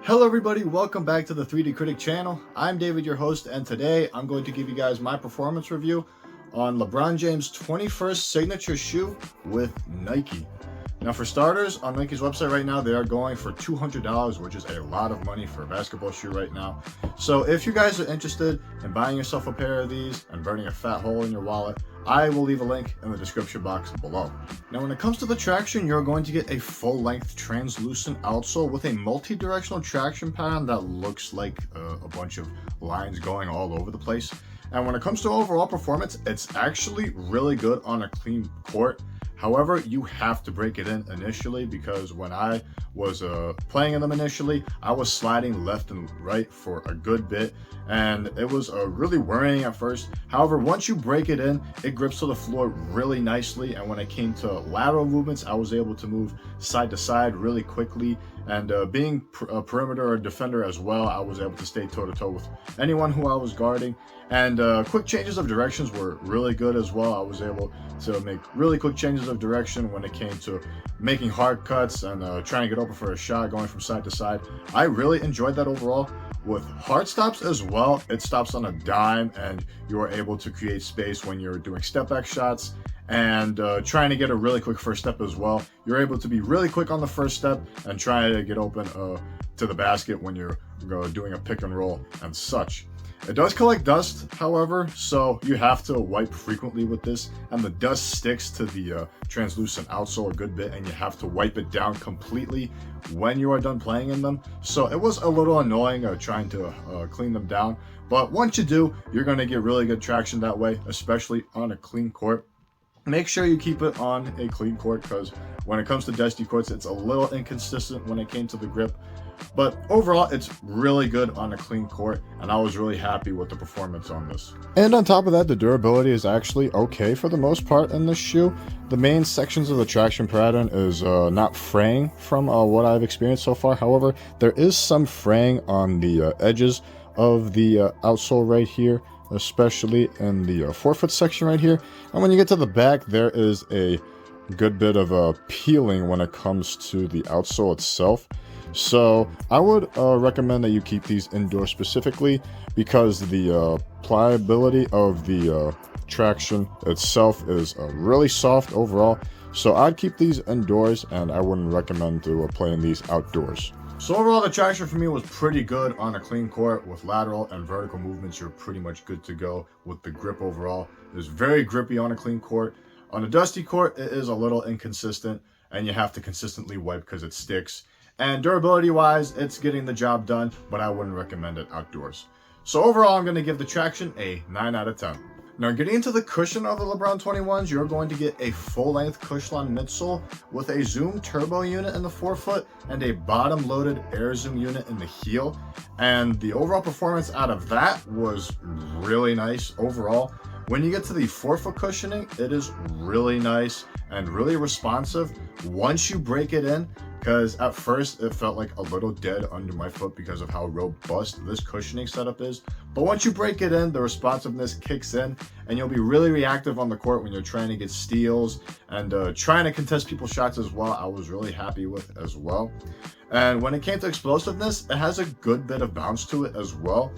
Hello everybody, welcome back to the 3D Critic channel. I'm David, your host, and today I'm going to give you guys my performance review on LeBron James' 21st signature shoe with Nike. Now for starters, on Nike's website right now, they are going for $200, which is a lot of money for a basketball shoe right now. So if you guys are interested in buying yourself a pair of these and burning a fat hole in your wallet, I will leave a link in the description box below. Now when it comes to the traction, you're going to get a full-length translucent outsole with a multi-directional traction pattern that looks like a bunch of lines going all over the place. And when it comes to overall performance, it's actually really good on a clean court. However, you have to break it in initially, because when I was playing in them initially, I was sliding left and right for a good bit, and it was really worrying at first. However, once you break it in, it grips to the floor really nicely, and when it came to lateral movements, I was able to move side to side really quickly, and being a perimeter or defender as well, I was able to stay toe-to-toe with anyone who I was guarding. And quick changes of directions were really good as well. I was able to make really quick changes of direction when it came to making hard cuts and trying to get open for a shot, going from side to side. I really enjoyed that overall. With hard stops as well, it stops on a dime, and you're able to create space when you're doing step back shots and trying to get a really quick first step as well. You're able to be really quick on the first step and try to get open to the basket when you're doing a pick and roll and such. It does collect dust, however, so you have to wipe frequently with this, and the dust sticks to the translucent outsole a good bit, and you have to wipe it down completely when you are done playing in them. So it was a little annoying trying to clean them down, but once you do, you're going to get really good traction that way, especially on a clean court. Make sure you keep it on a clean court, because when it comes to dusty courts, it's a little inconsistent when it came to the grip. But overall, it's really good on a clean court, and I was really happy with the performance on this. And on top of that, the durability is actually okay for the most part in this shoe. The main sections of the traction pattern is not fraying from what I've experienced so far. However, there is some fraying on the edges of the outsole right here, especially in the forefoot section right here. And when you get to the back, there is a good bit of peeling when it comes to the outsole itself. So I would recommend that you keep these indoors specifically, because the pliability of the traction itself is really soft overall. So I'd keep these indoors, and I wouldn't recommend to playing these outdoors. So overall, the traction for me was pretty good on a clean court. With lateral and vertical movements, you're pretty much good to go. With the grip overall, it's very grippy on a clean court. On a dusty court, it is a little inconsistent, and you have to consistently wipe because it sticks. And durability wise, it's getting the job done, but I wouldn't recommend it outdoors. So overall, I'm going to give the traction a 9 out of 10. Now getting into the cushion of the LeBron 21s, you're going to get a full-length Cushlon midsole with a Zoom turbo unit in the forefoot and a bottom-loaded Air Zoom unit in the heel. And the overall performance out of that was really nice overall. When you get to the forefoot cushioning, it is really nice and really responsive once you break it in, because at first it felt like a little dead under my foot because of how robust this cushioning setup is. But once you break it in, the responsiveness kicks in, and you'll be really reactive on the court when you're trying to get steals and trying to contest people's shots as well. I was really happy with as well. And when it came to explosiveness, it has a good bit of bounce to it as well.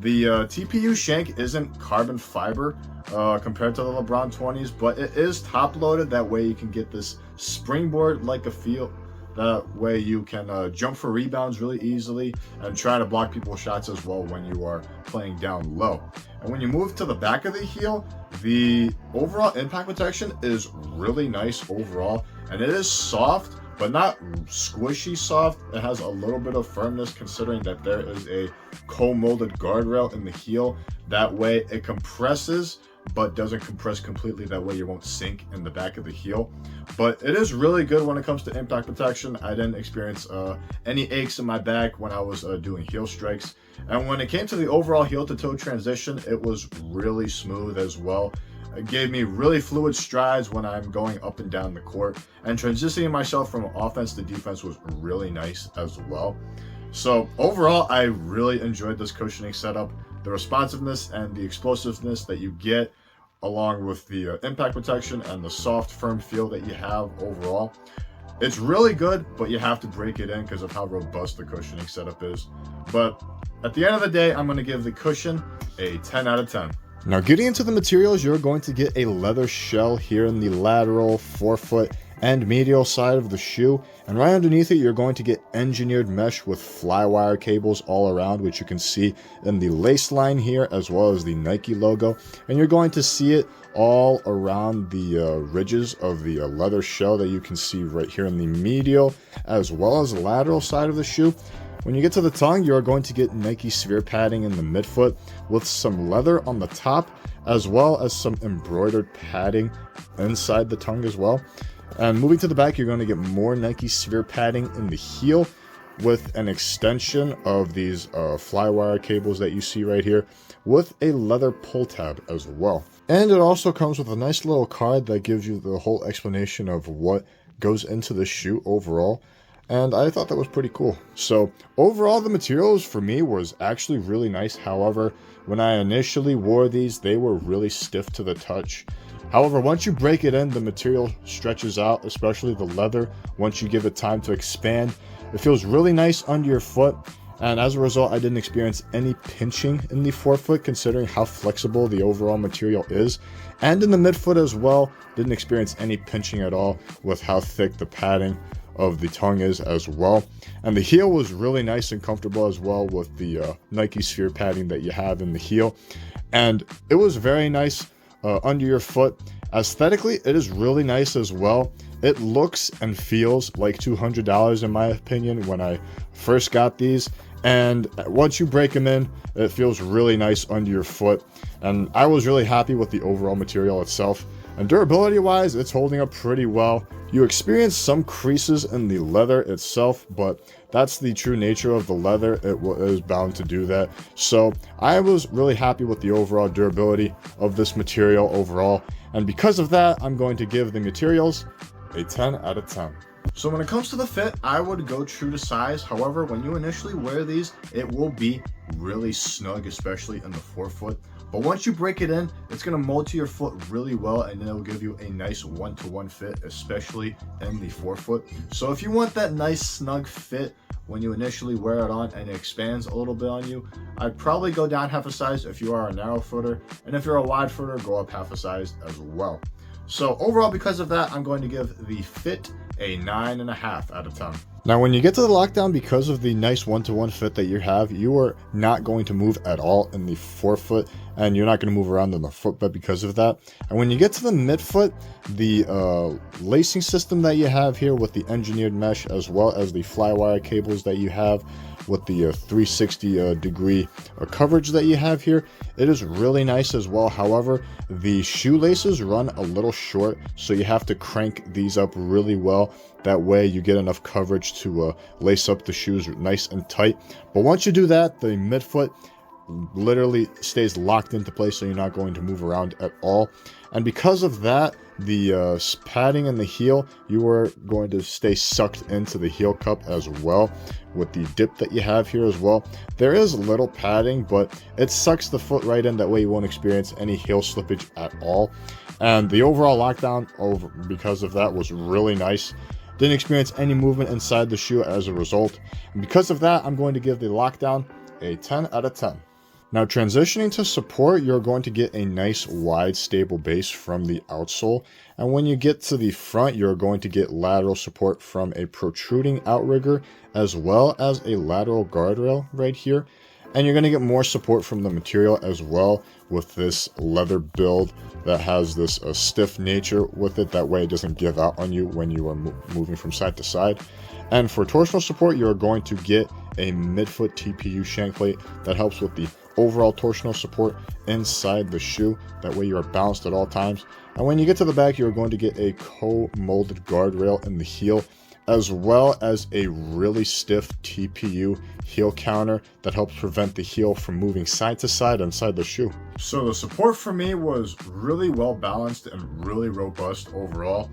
The TPU shank isn't carbon fiber compared to the LeBron 20s, but it is top loaded. That way you can get this springboard like a feel. That way you can jump for rebounds really easily and try to block people's shots as well when you are playing down low. And when you move to the back of the heel, the overall impact protection is really nice overall, and it is soft, but not squishy soft. It has a little bit of firmness, considering that there is a co-molded guardrail in the heel. That way it compresses, but doesn't compress completely. That way you won't sink in the back of the heel. But it is really good when it comes to impact protection. I didn't experience any aches in my back when I was doing heel strikes. And when it came to the overall heel to toe transition, it was really smooth as well. It gave me really fluid strides when I'm going up and down the court, and transitioning myself from offense to defense was really nice as well. So overall, I really enjoyed this cushioning setup. The responsiveness and the explosiveness that you get, along with the impact protection and the soft, firm feel that you have overall. It's really good, but you have to break it in because of how robust the cushioning setup is. But at the end of the day, I'm going to give the cushion a 10 out of 10. Now, getting into the materials, you're going to get a leather shell here in the lateral, forefoot, and medial side of the shoe, and right underneath it you're going to get engineered mesh with flywire cables all around, which you can see in the lace line here as well as the Nike logo, and you're going to see it all around the ridges of the leather shell that you can see right here in the medial as well as the lateral side of the shoe. When you get to the tongue, you're going to get Nike sphere padding in the midfoot with some leather on the top as well as some embroidered padding inside the tongue as well. And moving to the back, you're going to get more Nike sphere padding in the heel with an extension of these flywire cables that you see right here with a leather pull tab as well. And it also comes with a nice little card that gives you the whole explanation of what goes into the shoe overall. And I thought that was pretty cool. So overall, the materials for me was actually really nice. However, when I initially wore these, they were really stiff to the touch. However, once you break it in, the material stretches out, especially the leather. Once you give it time to expand, it feels really nice under your foot. And as a result, I didn't experience any pinching in the forefoot, considering how flexible the overall material is. And in the midfoot as well, didn't experience any pinching at all with how thick the padding of the tongue is as well. And the heel was really nice and comfortable as well with the Nike sphere padding that you have in the heel. And it was very nice under your foot. Aesthetically, it is really nice as well. It looks and feels like $200 in my opinion when I first got these. And once you break them in, it feels really nice under your foot. And I was really happy with the overall material itself. And durability wise, it's holding up pretty well. You experience some creases in the leather itself, but that's the true nature of the leather. It is bound to do that. So I was really happy with the overall durability of this material overall. And because of that, I'm going to give the materials a 10 out of 10. So when it comes to the fit, I would go true to size. However, when you initially wear these, it will be really snug, especially in the forefoot. But once you break it in, it's going to mold to your foot really well, and then it'll give you a nice one-to-one fit, especially in the forefoot. So if you want that nice snug fit when you initially wear it on and it expands a little bit on you, I'd probably go down half a size if you are a narrow footer, and if you're a wide footer, go up half a size as well. So overall, because of that, I'm going to give the fit a 9.5 out of 10. Now, when you get to the lockdown, because of the nice one-to-one fit that you have, you are not going to move at all in the forefoot, and you're not going to move around in the footbed because of that. And when you get to the midfoot, the lacing system that you have here with the engineered mesh, as well as the flywire cables that you have with the 360 degree coverage that you have here, it is really nice as well. However, the shoelaces run a little short, so you have to crank these up really well. That way you get enough coverage to lace up the shoes nice and tight. But once you do that, the midfoot literally stays locked into place, so you're not going to move around at all. And because of that, the padding in the heel, you are going to stay sucked into the heel cup as well with the dip that you have here as well. There is a little padding, but it sucks the foot right in. That way you won't experience any heel slippage at all. And the overall lockdown because of that was really nice. Didn't experience any movement inside the shoe as a result. And because of that, I'm going to give the lockdown a 10 out of 10. Now, transitioning to support, you're going to get a nice wide stable base from the outsole. And when you get to the front, you're going to get lateral support from a protruding outrigger as well as a lateral guardrail right here. And you're going to get more support from the material as well with this leather build that has this stiff nature with it. That way it doesn't give out on you when you are moving from side to side. And for torsional support, you're going to get a midfoot TPU shank plate that helps with the overall torsional support inside the shoe. That way you are balanced at all times. And when you get to the back, you're going to get a co-molded guardrail in the heel, as well as a really stiff TPU heel counter that helps prevent the heel from moving side to side inside the shoe. So the support for me was really well balanced and really robust overall.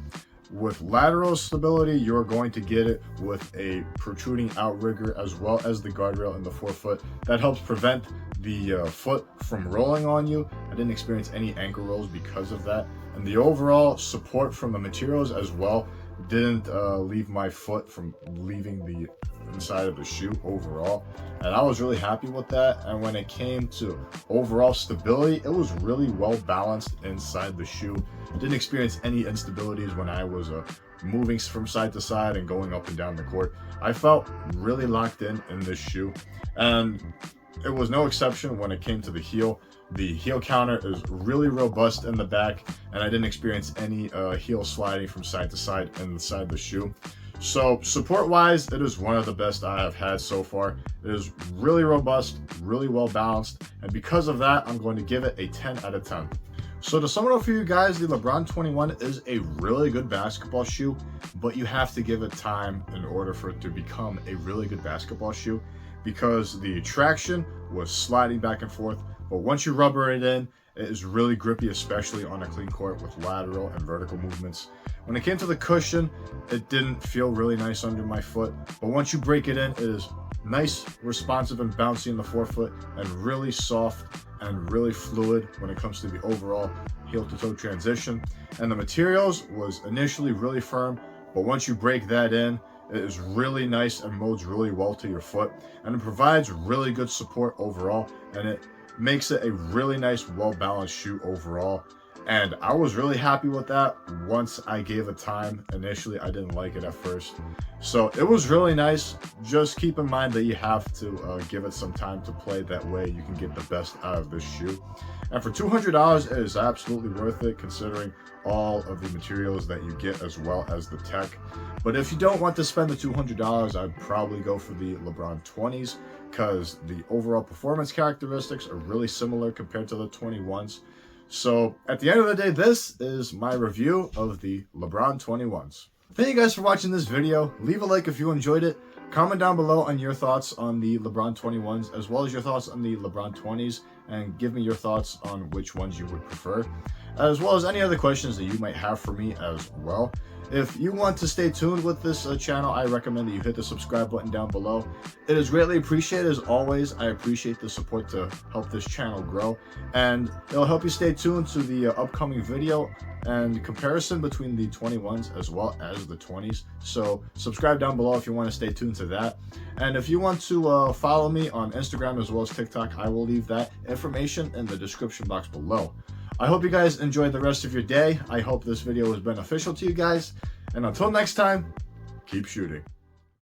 With lateral stability, you're going to get it with a protruding outrigger as well as the guardrail in the forefoot. That helps prevent the foot from rolling on you. I didn't experience any ankle rolls because of that. And the overall support from the materials as well didn't leave my foot from leaving the inside of the shoe overall, and I was really happy with that. And when it came to overall stability, it was really well balanced inside the shoe. Didn't experience any instabilities when I was moving from side to side and going up and down the court. I felt really locked in this shoe, and it was no exception when it came to the heel. The heel counter is really robust in the back, and I didn't experience any heel sliding from side to side inside the shoe. So support wise, it is one of the best I have had so far. It is really robust, really well balanced, and because of that, I'm going to give it a 10 out of 10. So to sum it up for you guys, the LeBron 21 is a really good basketball shoe, but you have to give it time in order for it to become a really good basketball shoe, because the traction was sliding back and forth, but once you rubber it in, it is really grippy, especially on a clean court with lateral and vertical movements. When it came to the cushion, it didn't feel really nice under my foot, but once you break it in, it is nice, responsive, and bouncy in the forefoot, and really soft and really fluid when it comes to the overall heel to toe transition. And the materials was initially really firm, but once you break that in, it is really nice and molds really well to your foot, and it provides really good support overall, and it makes it a really nice, well-balanced shoe overall. And I was really happy with that once I gave it time. Initially, I didn't like it at first. So it was really nice. Just keep in mind that you have to give it some time to play. That way you can get the best out of this shoe. And for $200, it is absolutely worth it, considering all of the materials that you get as well as the tech. But if you don't want to spend the $200, I'd probably go for the LeBron 20s, because the overall performance characteristics are really similar compared to the 21s. So at the end of the day, this is my review of the LeBron 21s. Thank you guys for watching this video. Leave a like if you enjoyed it. Comment down below on your thoughts on the LeBron 21s, as well as your thoughts on the LeBron 20s, and give me your thoughts on which ones you would prefer, as well as any other questions that you might have for me as well. If you want to stay tuned with this channel, I recommend that you hit the subscribe button down below. It is greatly appreciated. As always, I appreciate the support to help this channel grow, and it'll help you stay tuned to the upcoming video and comparison between the 21s as well as the 20s. So subscribe down below if you want to stay tuned to that. And if you want to follow me on Instagram as well as TikTok, I will leave that information in the description box below. I hope you guys enjoyed the rest of your day. I hope this video was beneficial to you guys. And until next time, keep shooting.